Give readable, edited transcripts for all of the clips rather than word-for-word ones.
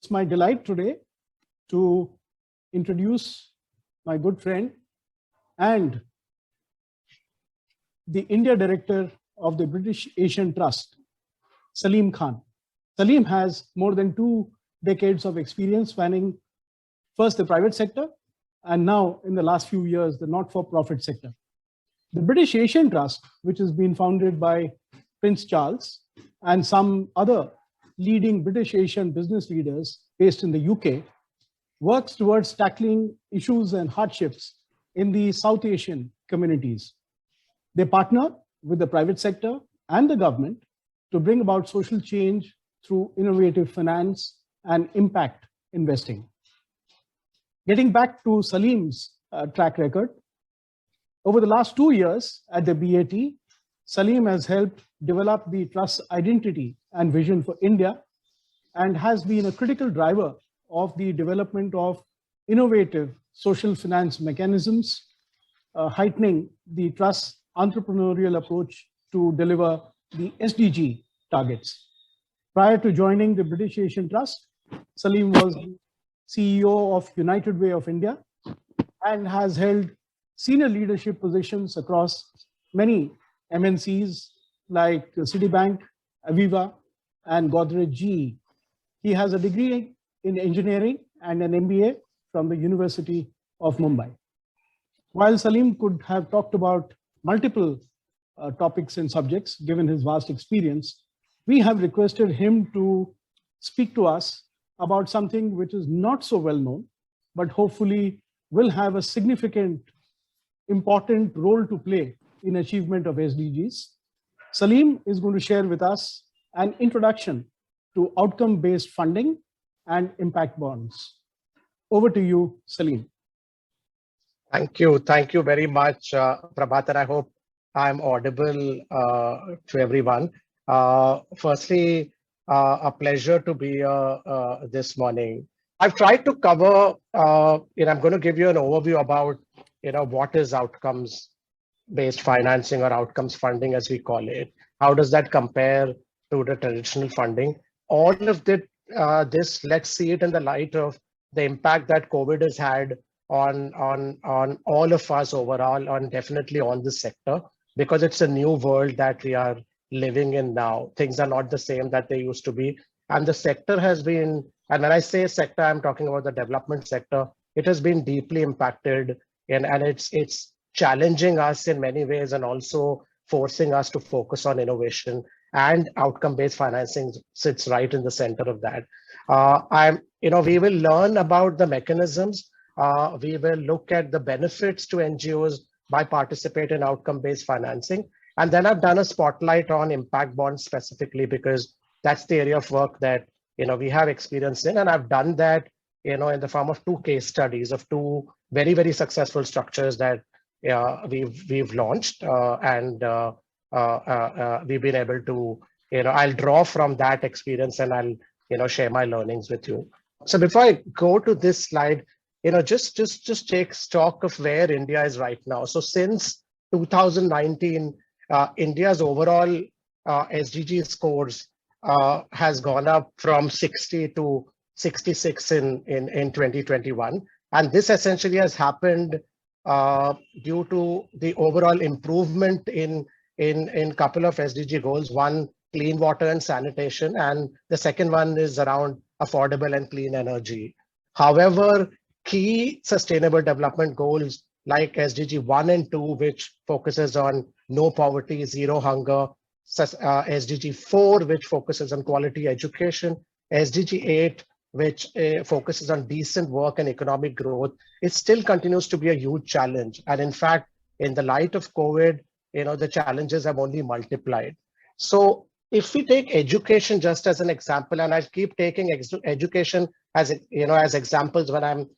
It's my delight today to introduce my good friend and the India Director of the British Asian Trust, Saleem Khan. Saleem has more than 2 decades of experience spanning first the private sector and now in the last few years, the not-for-profit sector. The British Asian Trust, which has been founded by Prince Charles and some other leading British Asian business leaders based in the UK, works towards tackling issues and hardships in the South Asian communities. They partner with the private sector and the government to bring about social change through innovative finance and impact investing. Getting back to Saleem's track record, over the last 2 years at the BAT, Saleem has helped develop the trust's identity and vision for India and has been a critical driver of the development of innovative social finance mechanisms, heightening the trust's entrepreneurial approach to deliver the SDG targets. Prior to joining the British Asian Trust, Saleem was CEO of United Way of India and has held senior leadership positions across many MNCs like Citibank, Aviva, and Godrej GE. He has a degree in engineering and an MBA from the University of Mumbai. While Saleem could have talked about multiple topics and subjects, given his vast experience, we have requested him to speak to us about something which is not so well known, but hopefully will have a significant, important role to play in achievement of SDGs. Saleem is going to share with us an introduction to outcome-based funding and impact bonds. Over to you, Saleem. Thank you. Thank you very much, Prabhatar. I hope I'm audible to everyone. Firstly, a pleasure to be here this morning. I've tried to cover, I'm going to give you an overview about, what is outcomes-based financing or outcomes funding, as we call it. How does that compare to the traditional funding? All of this, let's see it in the light of the impact that COVID has had on all of us overall, on definitely on the sector, because it's a new world that we are living in now. Things are not the same that they used to be. And the sector has been, and when I say sector, I'm talking about the development sector, it has been deeply impacted and it's challenging us in many ways and also forcing us to focus on innovation, and outcome-based financing sits right in the center of that. We will learn about the mechanisms. We will look at the benefits to NGOs by participating in outcome-based financing. And then I've done a spotlight on impact bonds specifically because that's the area of work that we have experience in, and I've done that in the form of 2 case studies of 2 very, very successful structures that we've launched, and we've been able to I'll draw from that experience and I'll share my learnings with you. So before I go to this slide, just take stock of where India is right now. So since 2019. India's overall SDG scores has gone up from 60 to 66 in 2021. And this essentially has happened due to the overall improvement in couple of SDG goals. One, clean water and sanitation, and the second one is around affordable and clean energy. However, key sustainable development goals like SDG 1 and 2, which focuses on no poverty, zero hunger, SDG 4, which focuses on quality education, SDG 8, which focuses on decent work and economic growth, it still continues to be a huge challenge. And in fact, in the light of COVID, the challenges have only multiplied. So if we take education just as an example, and I keep taking education as as examples when I'm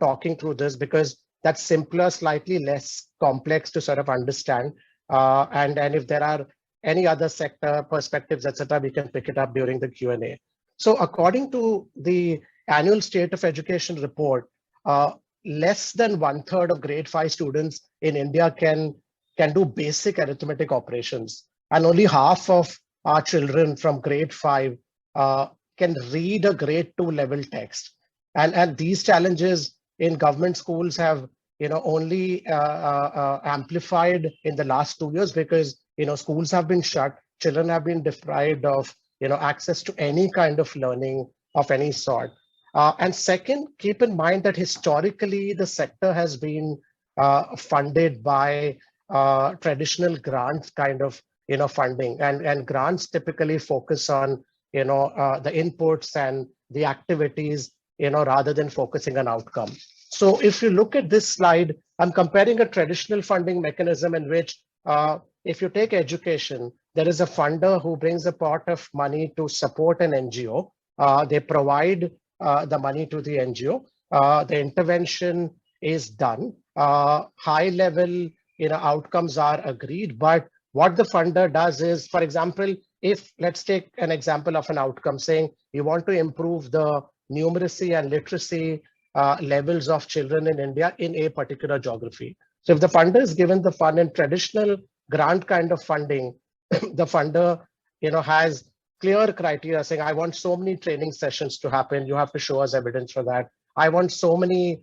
talking through this, because that's simpler, slightly less complex to sort of understand. And if there are any other sector perspectives, etc., we can pick it up during the Q&A. So according to the annual State of Education report, less than 1/3 of grade 5 students in India can do basic arithmetic operations, and only half of our children from grade 5 can read a grade 2 level text. And these challenges in government schools have only amplified in the last 2 years because schools have been shut, children have been deprived of access to any kind of learning of any sort. And second, keep in mind that historically the sector has been funded by traditional grants kind of funding, and grants typically focus on the inputs and the activities rather than focusing on outcome. So if you look at this slide, I'm comparing a traditional funding mechanism in which if you take education, there is a funder who brings a pot of money to support an NGO. They provide the money to the NGO. The intervention is done. High level outcomes are agreed, but what the funder does is, for example, if let's take an example of an outcome saying you want to improve the numeracy and literacy levels of children in India in a particular geography. So if the funder is given the fund in traditional grant kind of funding, the funder has clear criteria saying, I want so many training sessions to happen. You have to show us evidence for that. I want so many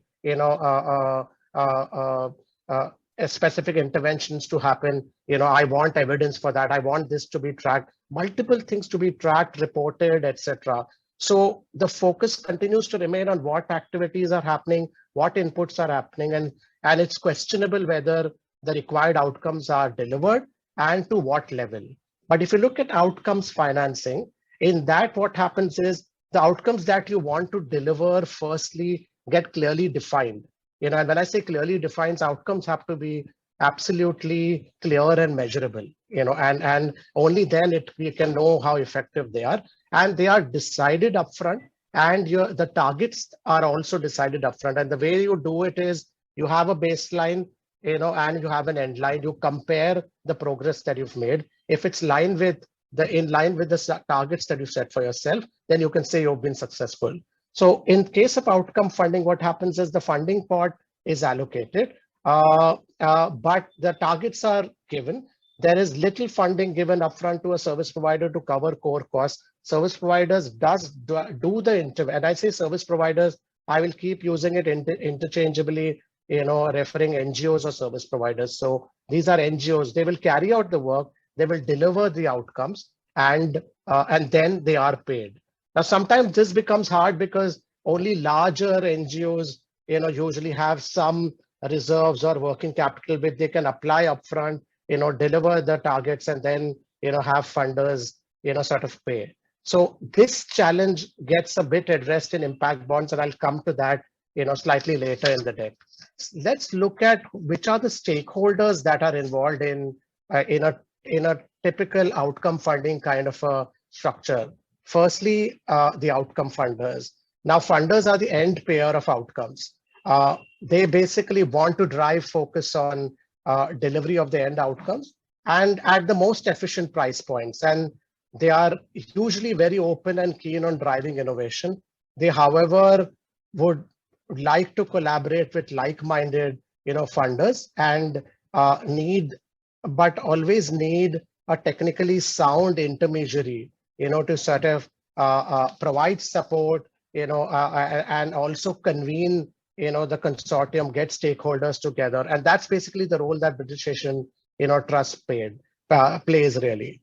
specific interventions to happen. I want evidence for that. I want this to be tracked, multiple things to be tracked, reported, etc. So the focus continues to remain on what activities are happening, what inputs are happening, and it's questionable whether the required outcomes are delivered and to what level. But if you look at outcomes financing, in that what happens is the outcomes that you want to deliver firstly get clearly defined. And when I say clearly defined, outcomes have to be absolutely clear and measurable, and only then we can know how effective they are. And they are decided upfront, and the targets are also decided upfront. And the way you do it is you have a baseline, and you have an end line. You compare the progress that you've made. If it's in line with the targets that you set for yourself, then you can say you've been successful. So in case of outcome funding, what happens is the funding pot is allocated, but the targets are given. There is little funding given upfront to a service provider to cover core costs. Service providers do the intervention. And I say service providers, I will keep using it interchangeably, referring NGOs or service providers. So these are NGOs. They will carry out the work. They will deliver the outcomes, and then they are paid. Now, sometimes this becomes hard because only larger NGOs, usually have some reserves or working capital which they can apply upfront, deliver the targets, and then, have funders, sort of pay. So this challenge gets a bit addressed in impact bonds, and I'll come to that, slightly later in the deck. Let's look at which are the stakeholders that are involved in a typical outcome funding kind of a structure. Firstly, the outcome funders. Now, funders are the end payer of outcomes. They basically want to drive focus on delivery of the end outcomes and at the most efficient price points. And they are usually very open and keen on driving innovation. They, however, would like to collaborate with like-minded, funders, and but always need a technically sound intermediary, to sort of provide support, and also convene, the consortium, get stakeholders together. And that's basically the role that British Asian, Trust plays really.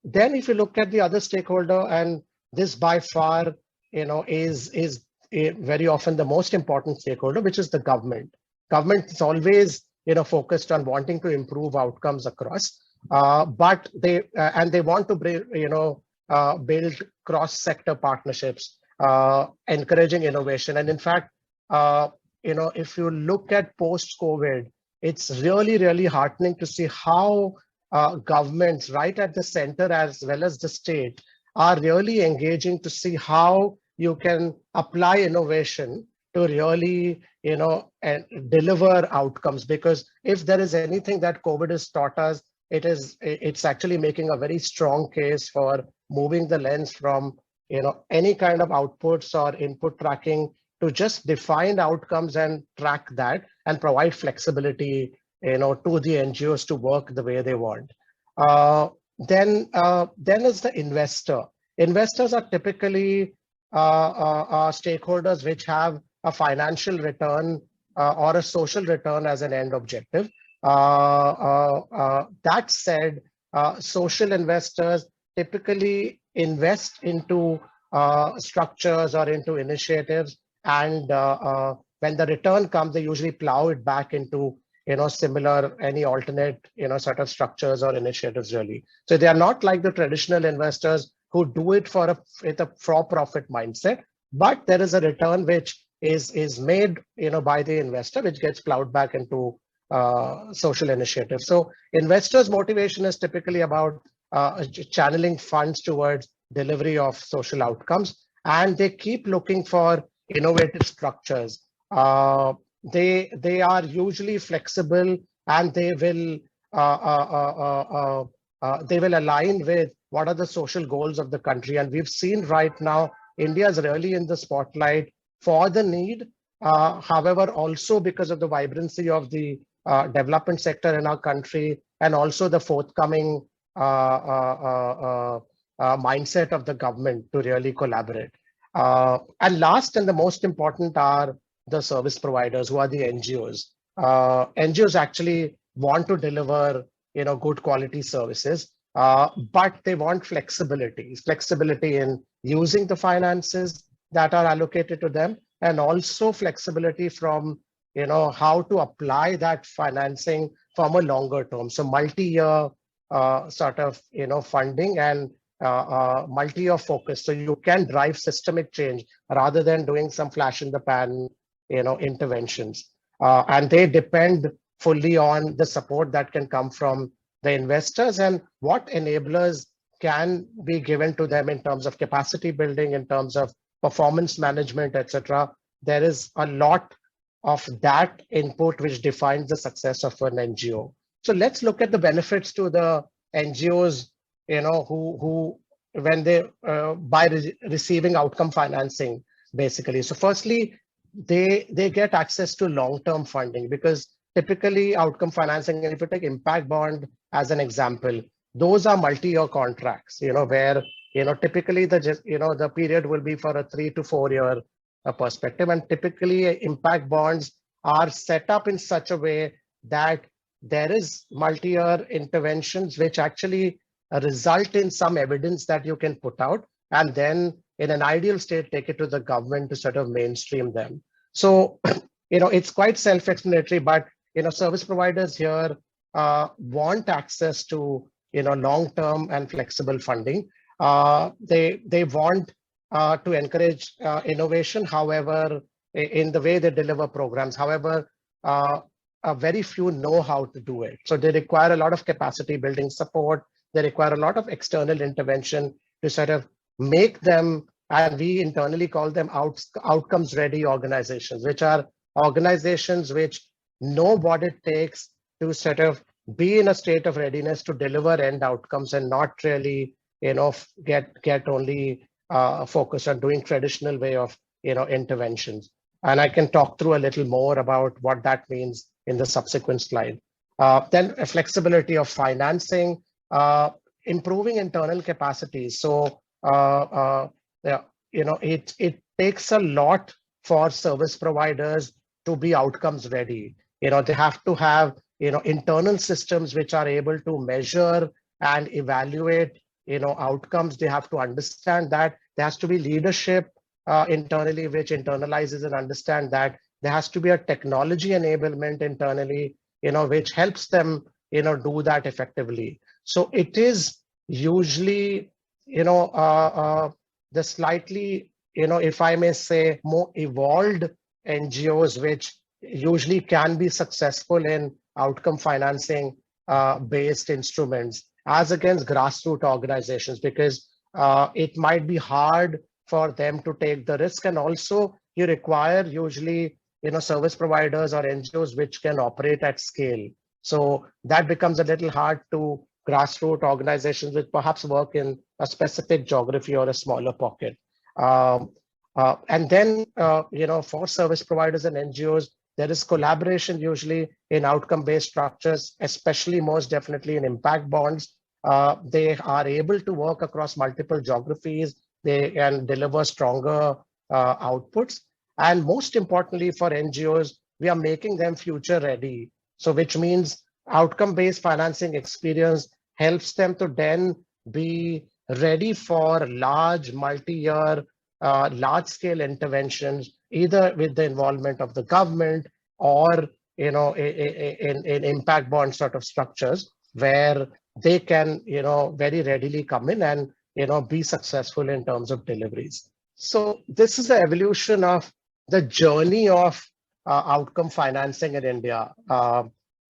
Then if you look at the other stakeholder, and this by far, is very often the most important stakeholder, which is the government. Government is always, focused on wanting to improve outcomes across, but they want to build cross-sector partnerships, encouraging innovation. And in fact, if you look at post-COVID, it's really, really heartening to see how governments right at the center as well as the state are really engaging to see how you can apply innovation to really, and deliver outcomes. Because if there is anything that COVID has taught us, it's actually making a very strong case for moving the lens from, any kind of outputs or input tracking to just defined outcomes and track that and provide flexibility, to the NGOs to work the way they want. Then is the investor. investors are typically stakeholders which have a financial return or a social return as an end objective. That said, social investors typically invest into structures or into initiatives, and when the return comes, they usually plow it back into similar any alternate sort of structures or initiatives really. So they are not like the traditional investors who do it with a for-profit mindset, but there is a return which is made by the investor, which gets plowed back into social initiatives. So investors' motivation is typically about channeling funds towards delivery of social outcomes, and they keep looking for innovative structures. They are usually flexible, and they will align with what are the social goals of the country. And we've seen right now India is really in the spotlight for the need. However, also because of the vibrancy of the development sector in our country, and also the forthcoming mindset of the government to really collaborate. And last and the most important are the service providers, who are the NGOs. NGOs actually want to deliver good quality services, but they want flexibility in using the finances that are allocated to them, and also flexibility from how to apply that financing from a longer term. So multi-year sort of funding and multi-year focus, so you can drive systemic change rather than doing some flash in the pan interventions. And they depend fully on the support that can come from the investors, and what enablers can be given to them in terms of capacity building, in terms of performance management, etc. There is a lot of that input which defines the success of an NGO. So let's look at the benefits to the NGOs, who when they by receiving outcome financing, basically. So firstly, they get access to long-term funding, because typically outcome financing, and if you take impact bond as an example, those are multi-year contracts, where typically the period will be for a 3 to 4 year perspective, and typically impact bonds are set up in such a way that there is multi-year interventions which actually result in some evidence that you can put out, and then in an ideal state take it to the government to sort of mainstream them. So it's quite self-explanatory, but service providers here want access to long-term and flexible funding. They want to encourage innovation, however, in the way they deliver programs. However, very few know how to do it. So they require a lot of capacity building support. They require a lot of external intervention to sort of make them, and we internally call them outcomes ready organizations, which are organizations which know what it takes to sort of be in a state of readiness to deliver end outcomes, and not really get only focused on doing traditional way of interventions. And I can talk through a little more about what that means in the subsequent slide. Then a flexibility of financing, improving internal capacities. So it takes a lot for service providers to be outcomes ready. They have to have internal systems which are able to measure and evaluate outcomes. They have to understand that there has to be leadership internally which internalizes and understand that. There has to be a technology enablement internally which helps them do that effectively. So it is usually the slightly if I may say more evolved NGOs which usually can be successful in outcome financing based instruments as against grassroots organizations, because it might be hard for them to take the risk, and also you require usually service providers or NGOs which can operate at scale. So that becomes a little hard to grassroots organizations which perhaps work in a specific geography or a smaller pocket. And then for service providers and NGOs, there is collaboration usually in outcome-based structures, especially most definitely in impact bonds. they are able to work across multiple geographies. They can deliver stronger outputs. And most importantly for NGOs, we are making them future ready. So which means outcome-based financing experience helps them to then be ready for large multi-year, large-scale interventions, either with the involvement of the government or in impact bond sort of structures where they can very readily come in and be successful in terms of deliveries. So this is the evolution of the journey of outcome financing in India.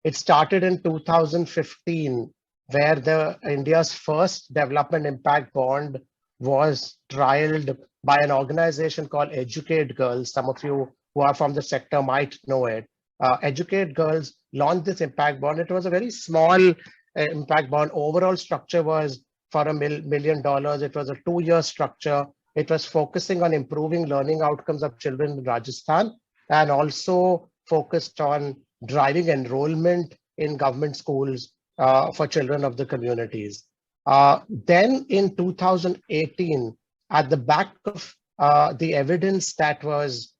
It started in 2015, where India's first development impact bond was trialed by an organization called Educate Girls. Some of you who are from the sector might know it. Educate Girls launched this impact bond. It was a very small impact bond. Overall structure was for $1 million. It was a 2-year structure. It was focusing on improving learning outcomes of children in Rajasthan and also focused on driving enrollment in government schools for children of the communities. Then in 2018, at the back of the evidence that was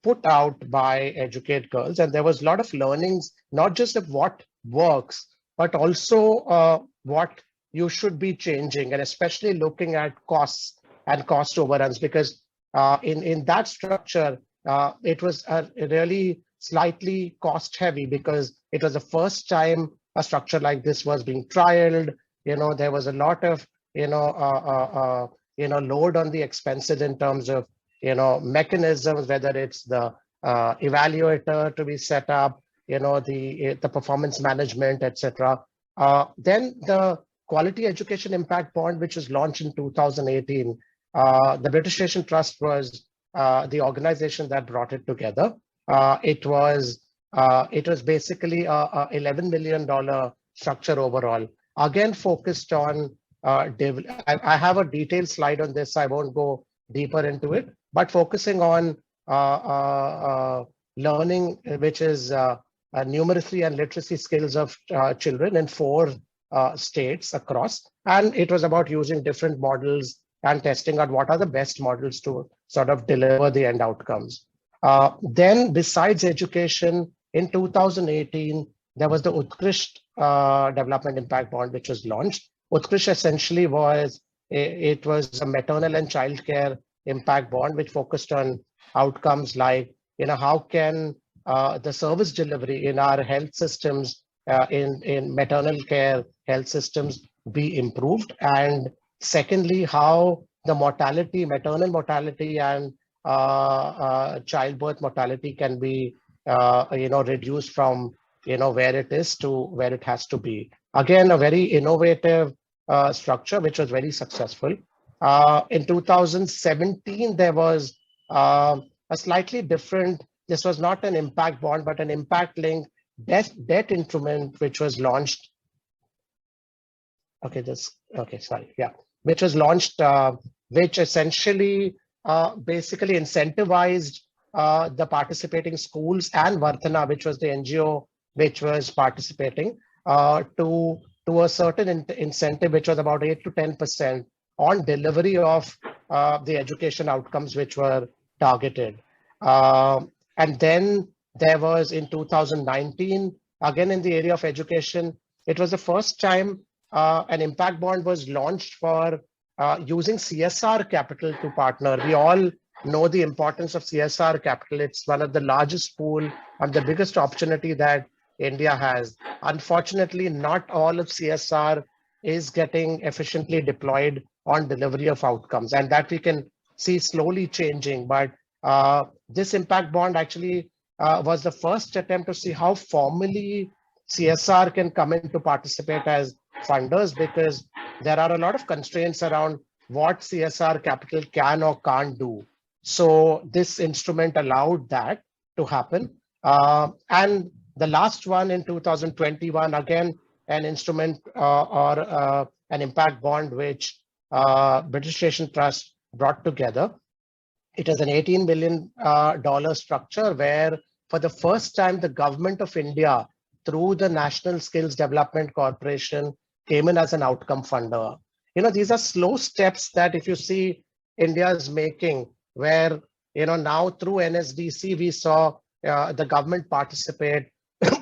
put out by Educate Girls, and there was a lot of learnings, not just of what works, but also what you should be changing, and especially looking at costs and cost overruns, because in that structure, it was really slightly cost heavy because it was the first time a structure like this was being trialed. There was a lot of load on the expenses in terms of mechanisms, whether it's the evaluator to be set up, the performance management, etc. Then the Quality Education Impact Bond, which was launched in 2018, the British Asian Trust was the organization that brought it together. It was basically a $11 million structure overall. Again, focused on I have a detailed slide on this. I won't go deeper into it, but focusing on learning, which is numeracy and literacy skills of children in 4 states across. And it was about using different models and testing out what are the best models to sort of deliver the end outcomes. Then besides education, in 2018, there was the Utkrisht Development Impact Bond, which was launched. Utkrisht essentially was a maternal and childcare impact bond, which focused on outcomes like, how can the service delivery in our health systems, in maternal care health systems be improved? And secondly, how the mortality, maternal mortality and childbirth mortality can be, reduced from, where it is to where it has to be. Again, a very innovative structure, which was very successful. In 2017, there was a slightly different, this was not an impact bond, but an impact linked debt instrument, which was launched. Which was launched, which essentially basically incentivized the participating schools and Varthana, which was the NGO which was participating, to a certain incentive, which was about 8 to 10% on delivery of the education outcomes which were targeted. And then there was in 2019, again in the area of education, it was the first time an impact bond was launched for using CSR capital to partner. We all know the importance of CSR capital. It's one of the largest pool and the biggest opportunity that India has. Unfortunately, not all of CSR is getting efficiently deployed on delivery of outcomes, and that we can see slowly changing. But this impact bond actually was the first attempt to see how formally CSR can come in to participate as funders, because there are a lot of constraints around what CSR capital can or can't do. So this instrument allowed that to happen. And the last one in 2021, again, an instrument or an impact bond which British Asian Trust brought together. It is an $18 million structure where for the first time, the government of India, through the National Skills Development Corporation, came in as an outcome funder. These are slow steps that if you see India is making, where, now through NSDC, we saw the government participate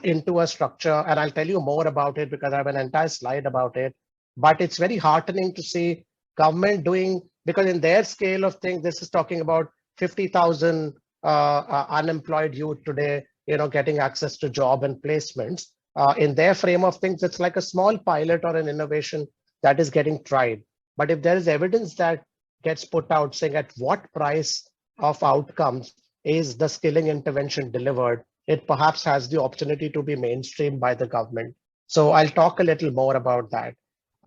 into a structure, and I'll tell you more about it because I have an entire slide about it. But it's very heartening to see government doing, because in their scale of things, this is talking about 50,000 unemployed youth today, getting access to job and placements. In their frame of things, it's like a small pilot or an innovation that is getting tried. But if there is evidence that gets put out saying at what price of outcomes is the skilling intervention delivered, it perhaps has the opportunity to be mainstreamed by the government. So I'll talk a little more about that.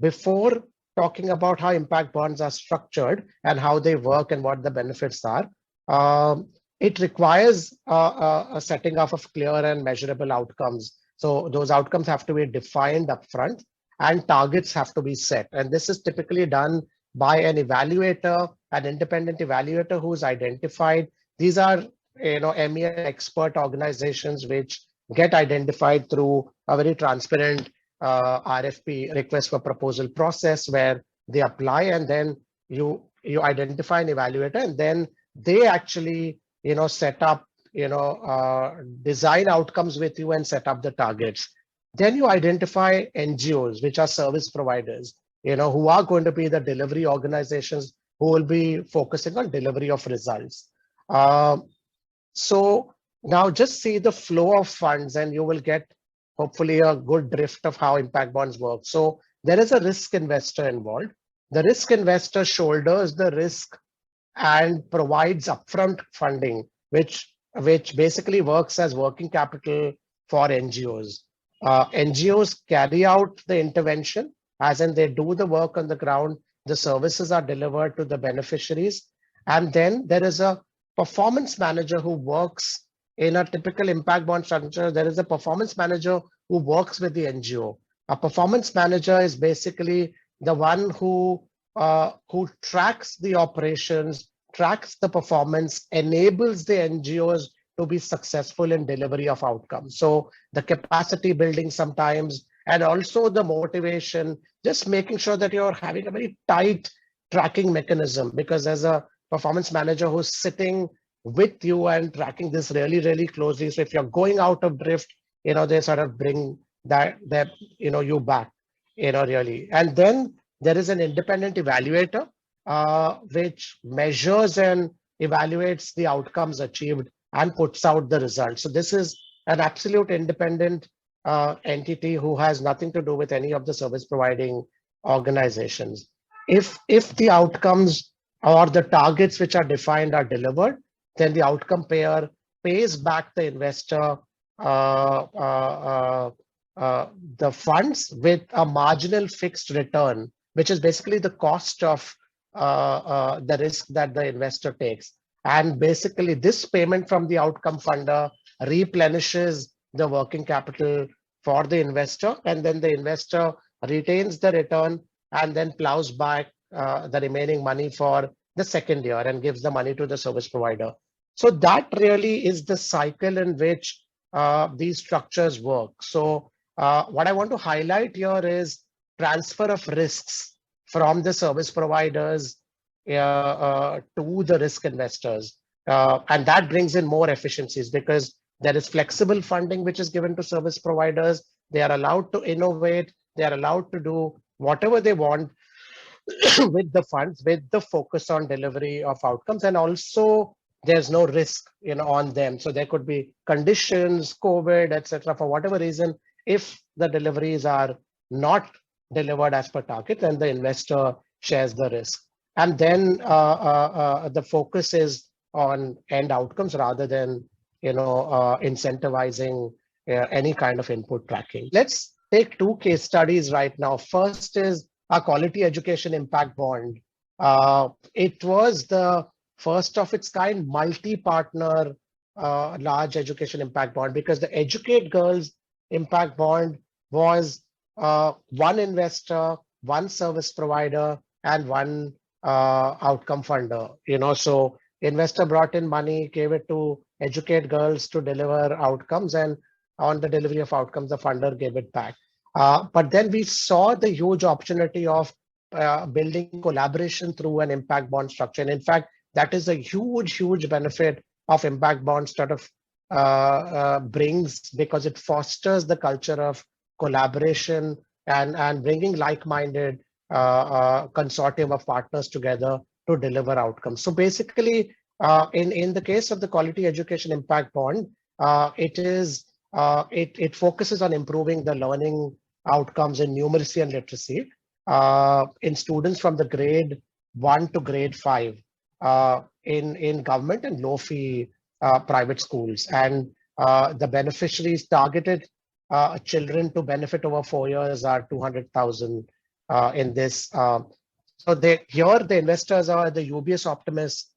Before talking about how impact bonds are structured and how they work and what the benefits are, it requires a setting up of clear and measurable outcomes. So those outcomes have to be defined upfront and targets have to be set. And this is typically done by an evaluator, an independent evaluator who's identified. These are MEA expert organizations which get identified through a very transparent RFP, request for proposal process, where they apply and then you identify an evaluator, and then they actually set up, design outcomes with you and set up the targets. Then you identify NGOs, which are service providers, who are going to be the delivery organizations who will be focusing on delivery of results. So now just see the flow of funds and you will get hopefully a good drift of how impact bonds work. So there is a risk investor involved. The risk investor shoulders the risk and provides upfront funding, which basically works as working capital for NGOs. NGOs carry out the intervention, as in they do the work on the ground, the services are delivered to the beneficiaries, and then there is a performance manager who works in a typical impact bond structure. There is a performance manager who works with the NGO. A performance manager is basically the one who tracks the operations, tracks the performance, enables the NGOs to be successful in delivery of outcomes. So the capacity building sometimes, and also the motivation, just making sure that you're having a very tight tracking mechanism, because as a performance manager who's sitting with you and tracking this really, really closely. So if you're going out of drift, they sort of bring that you back, really. And then there is an independent evaluator, which measures and evaluates the outcomes achieved and puts out the results. So this is an absolute independent entity who has nothing to do with any of the service providing organizations. If the outcomes or the targets which are defined are delivered, then the outcome payer pays back the investor the funds with a marginal fixed return, which is basically the cost of the risk that the investor takes. And basically this payment from the outcome funder replenishes the working capital for the investor, and then the investor retains the return and then plows back the remaining money for the second year and gives the money to the service provider. So that really is the cycle in which these structures work. So what I want to highlight here is transfer of risks from the service providers to the risk investors. And that brings in more efficiencies because there is flexible funding which is given to service providers. They are allowed to innovate. They are allowed to do whatever they want with the funds, with the focus on delivery of outcomes. And also there's no risk on them. So there could be conditions, COVID, etc. For whatever reason, if the deliveries are not delivered as per target, then the investor shares the risk. And then the focus is on end outcomes rather than incentivizing any kind of input tracking. Let's take two case studies right now. First is a quality education impact bond. It was the first of its kind multi-partner large education impact bond, because the Educate Girls impact bond was one investor, one service provider, and one outcome funder. So investor brought in money, gave it to Educate Girls to deliver outcomes, and on the delivery of outcomes, the funder gave it back. But then we saw the huge opportunity of building collaboration through an impact bond structure. And in fact, that is a huge benefit of impact bonds sort of brings, because it fosters the culture of collaboration and bringing like-minded consortium of partners together to deliver outcomes. So basically, in the case of the Quality Education Impact Bond, it focuses on improving the learning outcomes in numeracy and literacy in students from the grade 1 to grade 5 in government and low-fee private schools. And the beneficiaries targeted children to benefit over 4 years are 200,000 in this. So here the investors are the UBS Optimus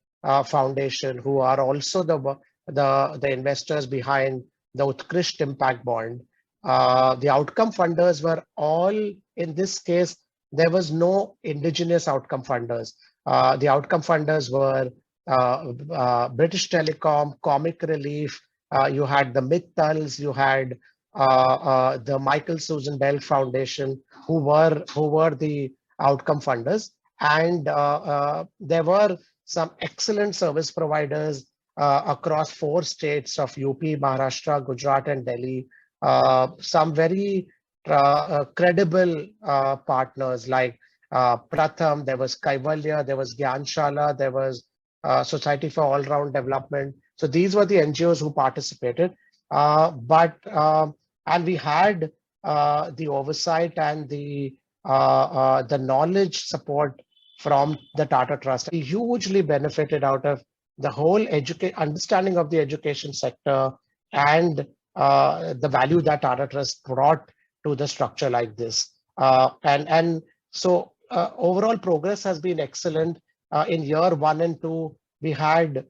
Foundation, who are also the investors behind the Utkrisht Impact Bond. The outcome funders were all, in this case, there was no indigenous outcome funders. The outcome funders were British Telecom, Comic Relief, you had the Mittals, you had the Michael Susan Bell Foundation, who were the outcome funders. And there were some excellent service providers across 4 states of UP, Maharashtra, Gujarat, and Delhi. Some very credible partners like Pratham, there was Kaivalya, there was Gyanshala, there was Society for All-Round Development. So these were the NGOs who participated. And we had the oversight and the knowledge support from the Tata Trust. We hugely benefited out of the whole understanding of the education sector and the value that Tata Trust brought to the structure like this. So overall progress has been excellent. In year 1 and 2, we had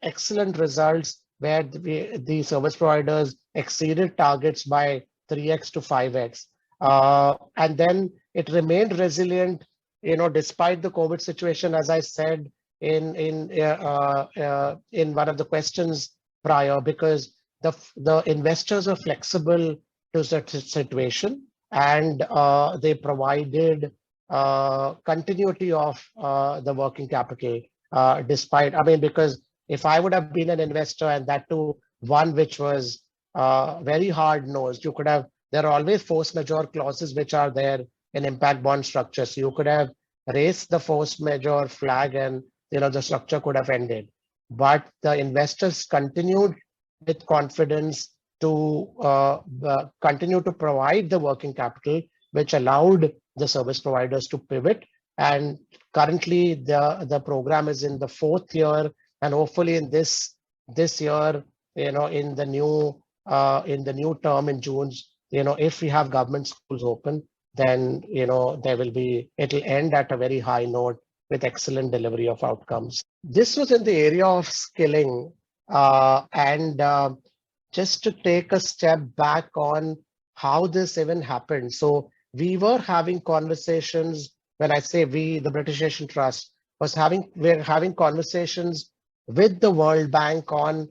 excellent results where the service providers exceeded targets by 3x to 5x. And then it remained resilient, despite the COVID situation, as I said in one of the questions prior, because the investors are flexible to such a situation, and they provided continuity of the working capital because if I would have been an investor, and that too one which was very hard-nosed, there are always force majeure clauses which are there in impact bond structures. So you could have raised the force majeure flag and the structure could have ended. But the investors continued with confidence to continue to provide the working capital, which allowed the service providers to pivot. And currently the program is in the 4th year, and hopefully in this year, in the new term in June, if we have government schools open, then it'll end at a very high note with excellent delivery of outcomes. This was in the area of skilling, and just to take a step back on how this even happened. So we were having conversations. When I say we, the British Asian Trust we're having conversations with the World Bank on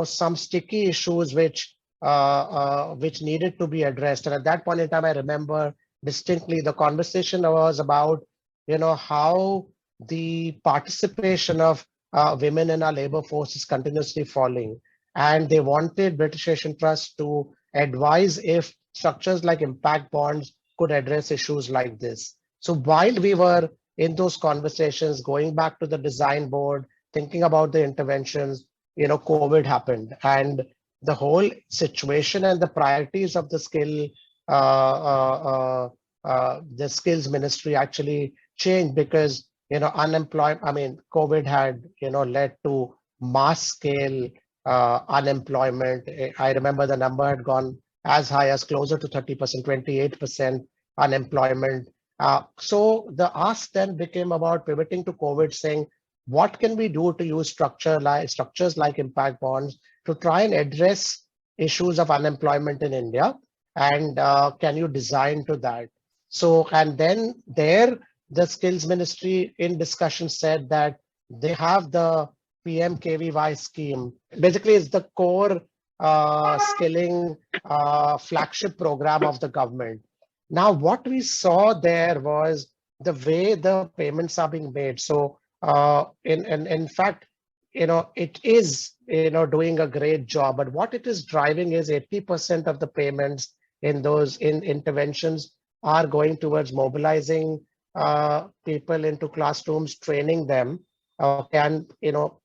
some sticky issues which needed to be addressed. And at that point in time, I remember distinctly the conversation was about how the participation of women in our labor force is continuously falling, and they wanted British Asian Trust to advise if structures like impact bonds could address issues like this. So while we were in those conversations, going back to the design board, thinking about the interventions, COVID happened, and the whole situation and the priorities of the skills ministry actually changed, because COVID had led to mass scale unemployment. I remember the number had gone as high as closer to 30%, 28% unemployment. So the ask then became about pivoting to COVID, saying, what can we do to use structures like impact bonds to try and address issues of unemployment in India? And can you design to that? So, and then the skills ministry in discussion said that they have the PMKVY scheme. Basically, it's the core skilling flagship program of the government. Now, what we saw there was the way the payments are being made. So, in fact, it is, doing a great job. But what it is driving is 80% of the payments in those interventions are going towards mobilizing people into classrooms, training them. And,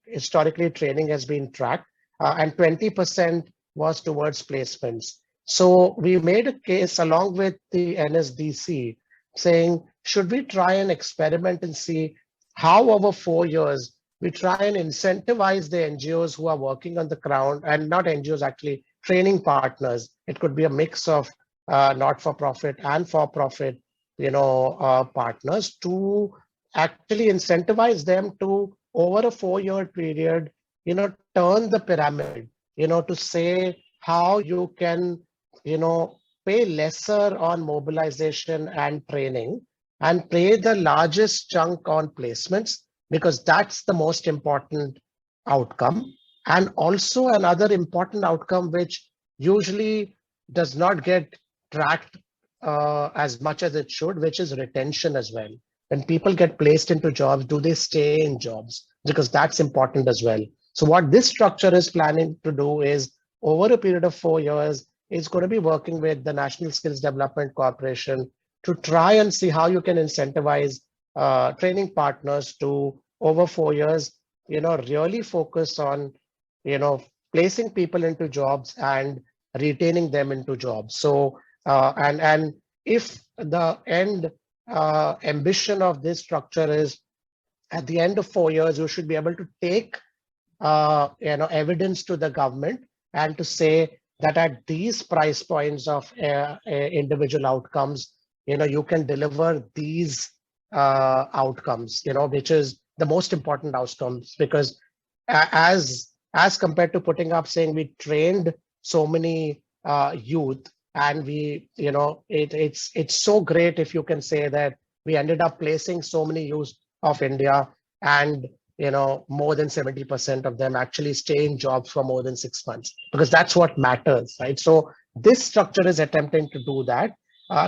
historically, training has been tracked, and 20% was towards placements. So we made a case along with the NSDC saying, should we try and experiment and see how over 4 years we try and incentivize the NGOs who are working on the ground, and not NGOs, actually training partners. It could be a mix of not-for-profit and for-profit, partners, to actually incentivize them to, over a 4-year period, turn the pyramid, to say how you can, pay lesser on mobilization and training and pay the largest chunk on placements, because that's the most important outcome. And also another important outcome, which usually does not get tracked as much as it should, which is retention as well. When people get placed into jobs, do they stay in jobs? Because that's important as well. So what this structure is planning to do is, over a period of 4 years, it's going to be working with the National Skills Development Corporation to try and see how you can incentivize training partners to, over 4 years, really focus on, placing people into jobs and retaining them into jobs. So, and if the end ambition of this structure is, at the end of 4 years, you should be able to take, evidence to the government and to say that at these price points of individual outcomes, you can deliver these outcomes, which is the most important outcomes. Because as compared to putting up saying we trained so many youth, and we, it's so great if you can say that we ended up placing so many youth of India, and more than 70% of them actually stay in jobs for more than 6 months, because that's what matters, right? So this structure is attempting to do that.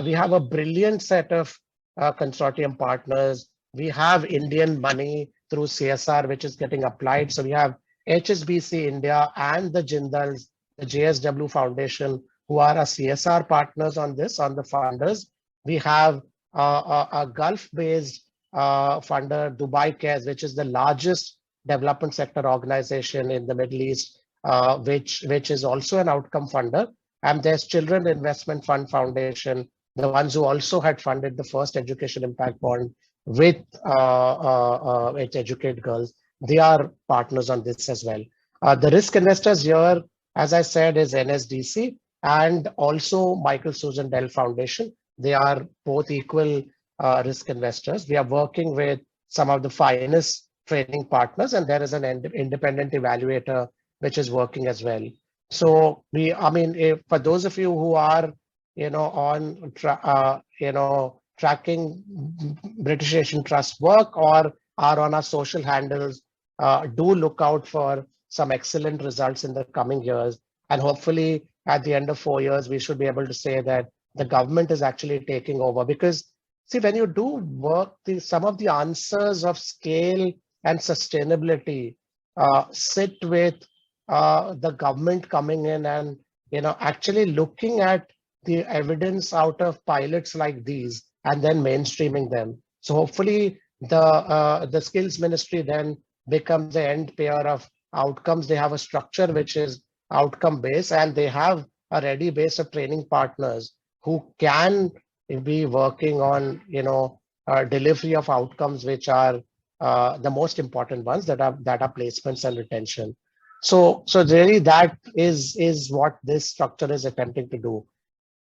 We have a brilliant set of consortium partners. We have Indian money through CSR, which is getting applied. So we have HSBC India and the Jindals, the JSW Foundation, who are our CSR partners on this, on the funders. We have a Gulf-based funder, Dubai Cares, which is the largest development sector organization in the Middle East, which is also an outcome funder. And there's Children Investment Fund Foundation, the ones who also had funded the first education impact bond with Educate Girls. They are partners on this as well. The risk investors here, as I said, is NSDC and also Michael Susan Dell Foundation. They are both equal risk investors. We are working with some of the finest training partners, and there is an independent evaluator which is working as well. So for those of you who are, on tracking British Asian Trust work or are on our social handles, do look out for some excellent results in the coming years. And hopefully at the end of 4 years, we should be able to say that the government is actually taking over. Because see, when you do work, some of the answers of scale and sustainability sit with the government coming in and, actually looking at the evidence out of pilots like these and then mainstreaming them. So hopefully the skills ministry then becomes the end payer of outcomes. They have a structure which is outcome based, and they have a ready base of training partners who can be working on, delivery of outcomes, which are the most important ones, that are placements and retention. So really that is what this structure is attempting to do.